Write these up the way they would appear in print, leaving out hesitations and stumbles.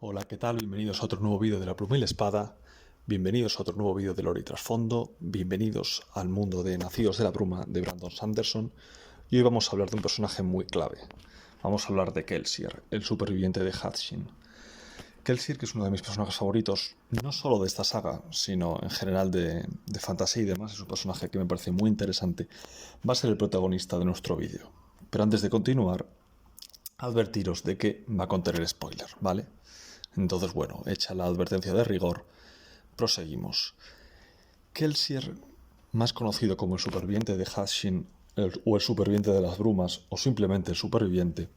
Hola, ¿qué tal? Bienvenidos a otro nuevo vídeo de la pluma y la espada. Bienvenidos a otro nuevo vídeo de lore y trasfondo. Bienvenidos al mundo de Nacidos de la Bruma de Brandon Sanderson. Y hoy vamos a hablar de un personaje muy clave. Vamos a hablar de Kelsier, el superviviente de Hatchin. Kelsier, que es uno de mis personajes favoritos, no solo de esta saga, sino en general de fantasía y demás, es un personaje que me parece muy interesante. Va a ser el protagonista de nuestro vídeo. Pero antes de continuar, advertiros de que va a contener spoiler, ¿vale? Entonces, bueno, hecha la advertencia de rigor, proseguimos. Kelsier, más conocido como el superviviente de Hatchin o el superviviente de las brumas o simplemente el superviviente,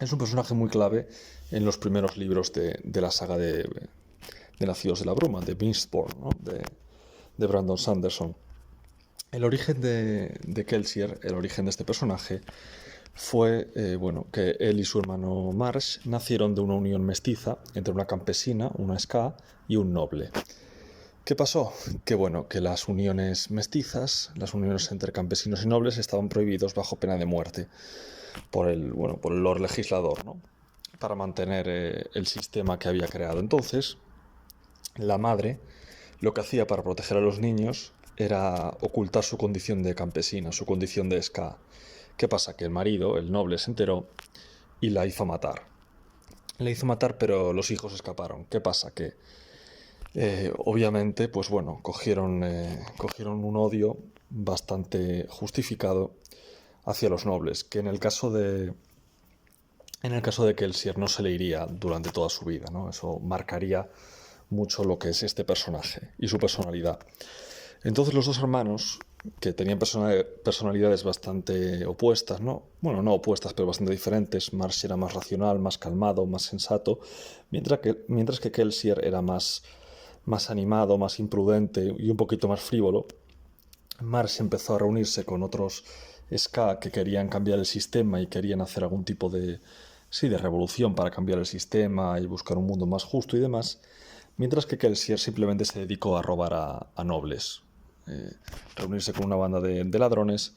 es un personaje muy clave en los primeros libros de la saga de Nacidos de la Bruma, de Mistborn, ¿no? de Brandon Sanderson. El origen de Kelsier, el origen de este personaje, fue que él y su hermano Marsh nacieron de una unión mestiza entre una campesina, una ska y un noble. ¿Qué pasó? Que las uniones mestizas, las uniones entre campesinos y nobles estaban prohibidos bajo pena de muerte por el Lord Legislador, ¿no? Para mantener el sistema que había creado. Entonces, la madre lo que hacía para proteger a los niños era ocultar su condición de campesina, su condición de ska. ¿Qué pasa? Que el marido, el noble, se enteró y la hizo matar. La hizo matar, pero los hijos escaparon. ¿Qué pasa? Que obviamente, cogieron un odio bastante justificado hacia los nobles, que en el caso de Kelsier no se le iría durante toda su vida, ¿no? Eso marcaría mucho lo que es este personaje y su personalidad. Entonces los dos hermanos, que tenían personalidades bastante opuestas, ¿no? Bueno, no opuestas, pero bastante diferentes. Marsh era más racional, más calmado, más sensato, mientras que Kelsier era más animado, más imprudente y un poquito más frívolo. Marsh empezó a reunirse con otros ska que querían cambiar el sistema y querían hacer algún tipo de revolución para cambiar el sistema y buscar un mundo más justo y demás, mientras que Kelsier simplemente se dedicó a robar a nobles, reunirse con una banda de ladrones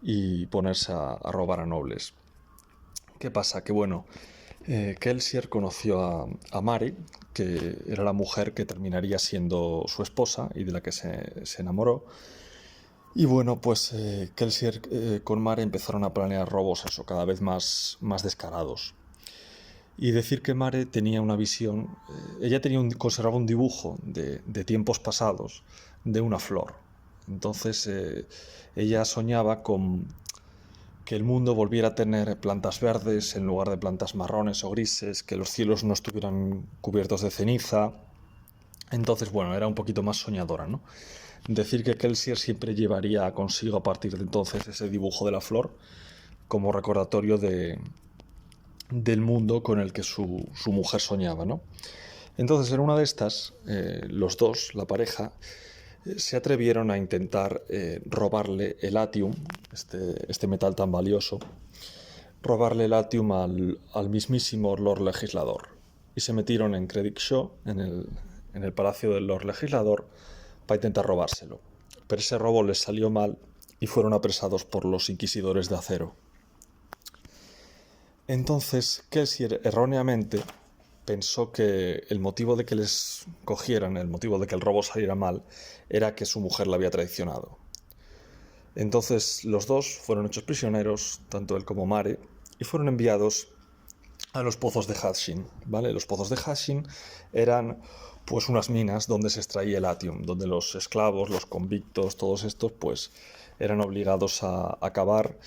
y ponerse a robar a nobles. ¿Qué pasa? Kelsier conoció a Mari, que era la mujer que terminaría siendo su esposa y de la que se enamoró. Y Kelsier con Mari empezaron a planear robos cada vez más descarados. Y decir que Mare tenía una visión, ella conservaba un dibujo de tiempos pasados de una flor. Entonces ella soñaba con que el mundo volviera a tener plantas verdes en lugar de plantas marrones o grises, que los cielos no estuvieran cubiertos de ceniza. Entonces, era un poquito más soñadora, ¿no? Decir que Kelsier siempre llevaría consigo a partir de entonces ese dibujo de la flor como recordatorio del mundo con el que su mujer soñaba, ¿no? Entonces, en una de estas, los dos, la pareja, se atrevieron a intentar robarle el Atium, este metal tan valioso, robarle el Atium al mismísimo Lord Legislador. Y se metieron en Credicshaw, en el palacio del Lord Legislador, para intentar robárselo. Pero ese robo les salió mal y fueron apresados por los inquisidores de acero. Entonces, Kelsier erróneamente pensó que el motivo de que les cogieran, el motivo de que el robo saliera mal, era que su mujer la había traicionado. Entonces los dos fueron hechos prisioneros, tanto él como Mare, y fueron enviados a los pozos de Hatchin, ¿vale? Los pozos de Hatchin eran pues unas minas donde se extraía el Atium, donde los esclavos, los convictos, todos estos pues eran obligados a cavar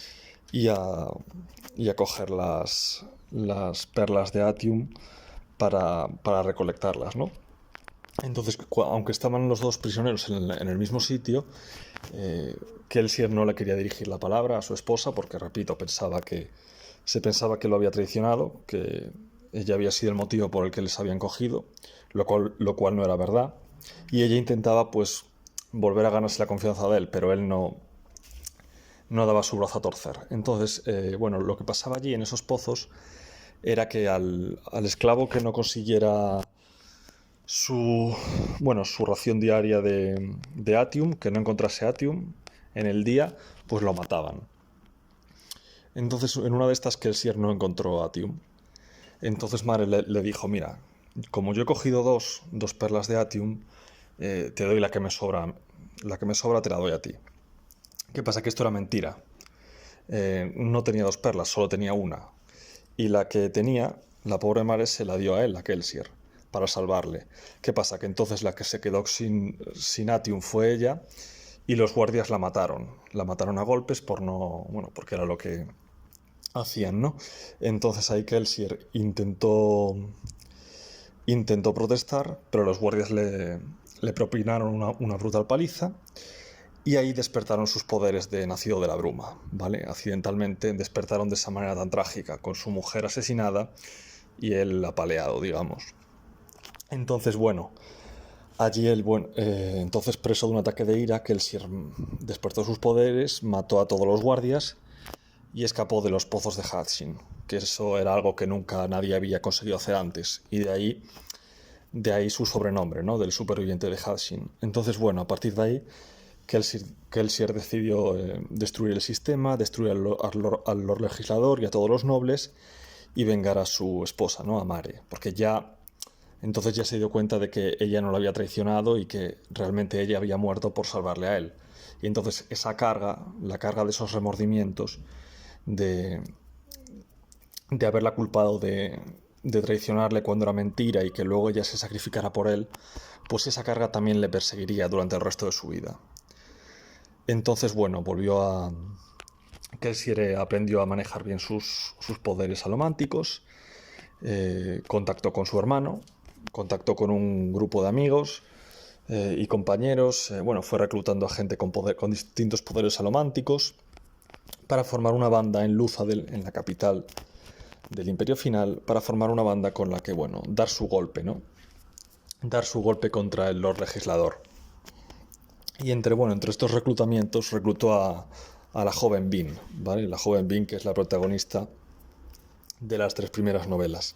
y a coger las perlas de Atium para recolectarlas, ¿no? Entonces, aunque estaban los dos prisioneros en el mismo sitio, Kelsier no le quería dirigir la palabra a su esposa porque, repito, se pensaba que lo había traicionado, que ella había sido el motivo por el que les habían cogido, lo cual no era verdad. Y ella intentaba, pues, volver a ganarse la confianza de él, pero él no daba su brazo a torcer. Entonces, lo que pasaba allí en esos pozos era que al esclavo que no consiguiera su ración diaria de Atium, que no encontrase Atium en el día, pues lo mataban. Entonces, en una de estas, Kelsier no encontró Atium. Entonces Mare le dijo, mira, como yo he cogido dos perlas de Atium, te doy la que me sobra te la doy a ti. ¿Qué pasa? Que esto era mentira. No tenía dos perlas, solo tenía una. Y la que tenía, la pobre Mare se la dio a él, a Kelsier, para salvarle. ¿Qué pasa? Que entonces la que se quedó sin Atium fue ella y los guardias la mataron. La mataron a golpes por no, bueno, porque era lo que hacían, ¿no? Entonces ahí Kelsier intentó protestar, pero los guardias le propinaron una brutal paliza y ahí despertaron sus poderes de nacido de la bruma, ¿vale? Accidentalmente despertaron de esa manera tan trágica, con su mujer asesinada y él apaleado, digamos. Entonces, bueno, allí entonces preso de un ataque de ira, Kelsier despertó sus poderes, mató a todos los guardias y escapó de los pozos de Hadshin, que eso era algo que nunca nadie había conseguido hacer antes, y de ahí su sobrenombre, ¿no? Del superviviente de Hadshin. Entonces, bueno, a partir de ahí, Kelsier decidió destruir el sistema, destruir al Lord Legislador y a todos los nobles y vengar a su esposa, ¿no? A Mare, porque entonces ya se dio cuenta de que ella no lo había traicionado y que realmente ella había muerto por salvarle a él. Y entonces esa carga, la carga de esos remordimientos, de, de haberla culpado de traicionarle cuando era mentira y que luego ella se sacrificara por él, pues esa carga también le perseguiría durante el resto de su vida. Entonces, bueno, Kelsier aprendió a manejar bien sus poderes alománticos, contactó con su hermano, contactó con un grupo de amigos y compañeros, bueno, fue reclutando a gente con distintos poderes alománticos para formar una banda en Luthadel, en la capital del Imperio Final, para formar una banda con la que, bueno, dar su golpe, ¿no? Dar su golpe contra el Lord Legislador. Y entre estos reclutamientos reclutó a la joven Bean, ¿vale? La joven Bean, que es la protagonista de las 3 primeras novelas,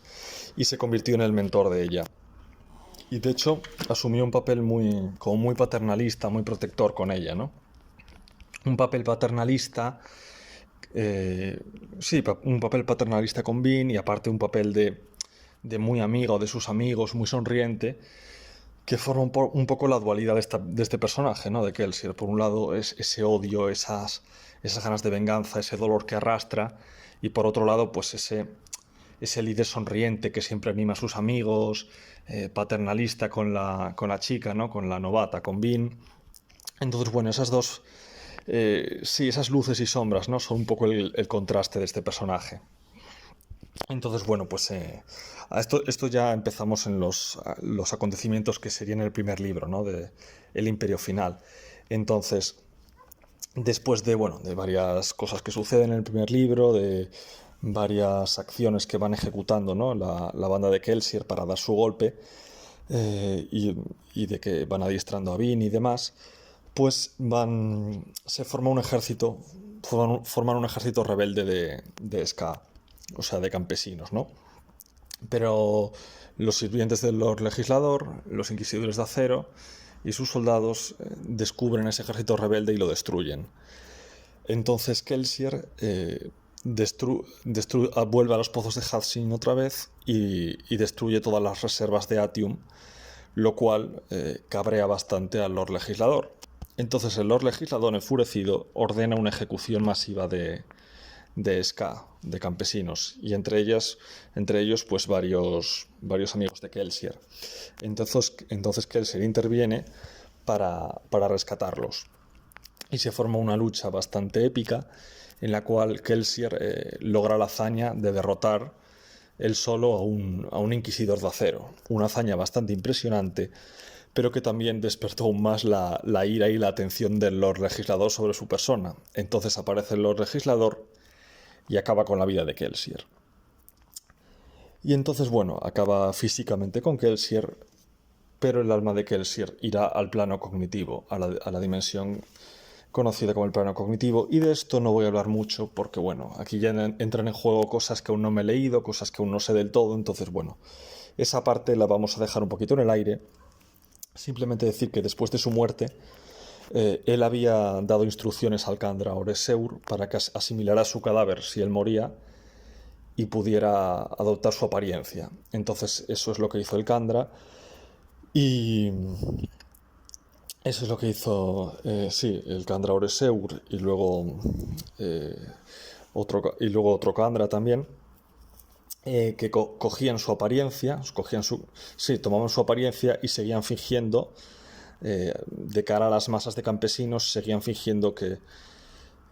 y se convirtió en el mentor de ella. Y de hecho asumió un papel como muy paternalista, muy protector con ella, ¿no? Un papel paternalista, sí, un papel paternalista con Bean y aparte un papel de muy amigo de sus amigos, muy sonriente, que forma un poco la dualidad de este personaje, ¿no? De Kelsier. Por un lado es ese odio, esas ganas de venganza, ese dolor que arrastra, y por otro lado, pues ese líder sonriente que siempre anima a sus amigos, paternalista con la chica, ¿no? Con la novata, con Bean. Entonces, bueno, sí, esas luces y sombras, ¿no? Son un poco el contraste de este personaje. Entonces, bueno, pues esto ya empezamos en los acontecimientos que serían el primer libro, ¿no? De El Imperio Final. Entonces, después de varias cosas que suceden en el primer libro, de varias acciones que van ejecutando, ¿no? la banda de Kelsier para dar su golpe, y de que van adiestrando a Bean y demás, pues se forma un ejército, forman un ejército rebelde de Ska, o sea, de campesinos, ¿no? Pero los sirvientes del Lord Legislador, los inquisidores de acero y sus soldados descubren ese ejército rebelde y lo destruyen. Entonces Kelsier vuelve a los pozos de Hadshin otra vez y destruye todas las reservas de Atium, lo cual cabrea bastante al Lord Legislador. Entonces el Lord Legislador, enfurecido, ordena una ejecución masiva de Ska, de campesinos, y entre ellos pues varios amigos de Kelsier. Entonces Kelsier interviene para rescatarlos. Y se forma una lucha bastante épica en la cual Kelsier logra la hazaña de derrotar él solo a un inquisidor de acero. Una hazaña bastante impresionante, pero que también despertó aún más la ira y la atención del Lord Legislador sobre su persona. Entonces aparece el Lord Legislador y acaba con la vida de Kelsier. Y entonces, bueno, acaba físicamente con Kelsier, pero el alma de Kelsier irá al plano cognitivo, a la dimensión conocida como el plano cognitivo, y de esto no voy a hablar mucho porque, bueno, aquí ya entran en juego cosas que aún no me he leído, cosas que aún no sé del todo, entonces, bueno, esa parte la vamos a dejar un poquito en el aire. Simplemente decir que después de su muerte, él había dado instrucciones al Kandra Oreseur para que asimilara su cadáver si él moría, y pudiera adoptar su apariencia. Entonces eso es lo que hizo el Kandra y eso es lo que hizo, sí, el Kandra Oreseur eh, y luego otro Kandra también, que cogían su apariencia, sí, tomaban su apariencia y seguían fingiendo, de cara a las masas de campesinos, seguían fingiendo que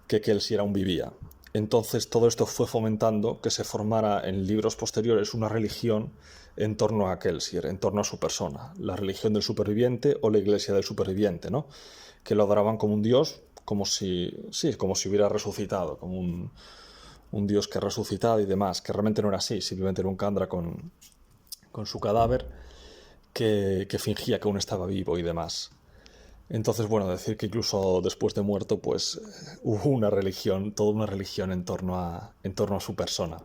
Kelsier aún vivía. Entonces todo esto fue fomentando que se formara en libros posteriores una religión en torno a Kelsier, en torno a su persona, la religión del superviviente o la iglesia del superviviente, ¿no? Que lo adoraban como un dios, como si hubiera resucitado, como un dios que ha resucitado y demás, que realmente no era así, simplemente era un Kandra con su cadáver que fingía que aún estaba vivo y demás. Entonces, bueno, decir que incluso después de muerto, pues hubo una religión, toda una religión en torno a su persona.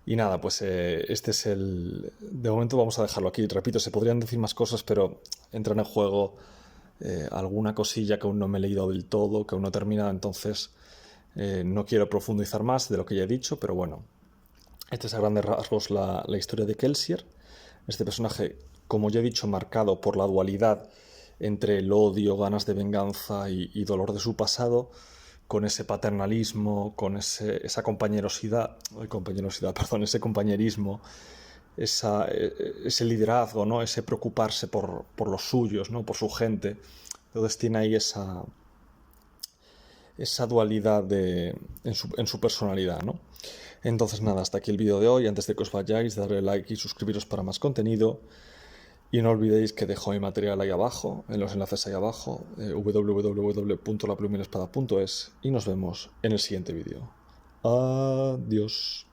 Y nada, pues este es el... De momento vamos a dejarlo aquí. Repito, se podrían decir más cosas, pero entran en juego alguna cosilla que aún no me he leído del todo, que aún no he terminado, entonces no quiero profundizar más de lo que ya he dicho, pero bueno, esta es a grandes rasgos la historia de Kelsier. Este personaje, como ya he dicho, marcado por la dualidad entre el odio, ganas de venganza y dolor de su pasado, con ese paternalismo, con esa compañerosidad, ese compañerismo, ese liderazgo, ¿no? Ese preocuparse por los suyos, ¿no? Por su gente. Entonces tiene ahí esa dualidad en su personalidad, ¿no? Entonces nada, hasta aquí el vídeo de hoy. Antes de que os vayáis, darle like y suscribiros para más contenido. Y no olvidéis que dejo mi material ahí abajo, en los enlaces ahí abajo, www.lapluminespada.es, y nos vemos en el siguiente vídeo. Adiós.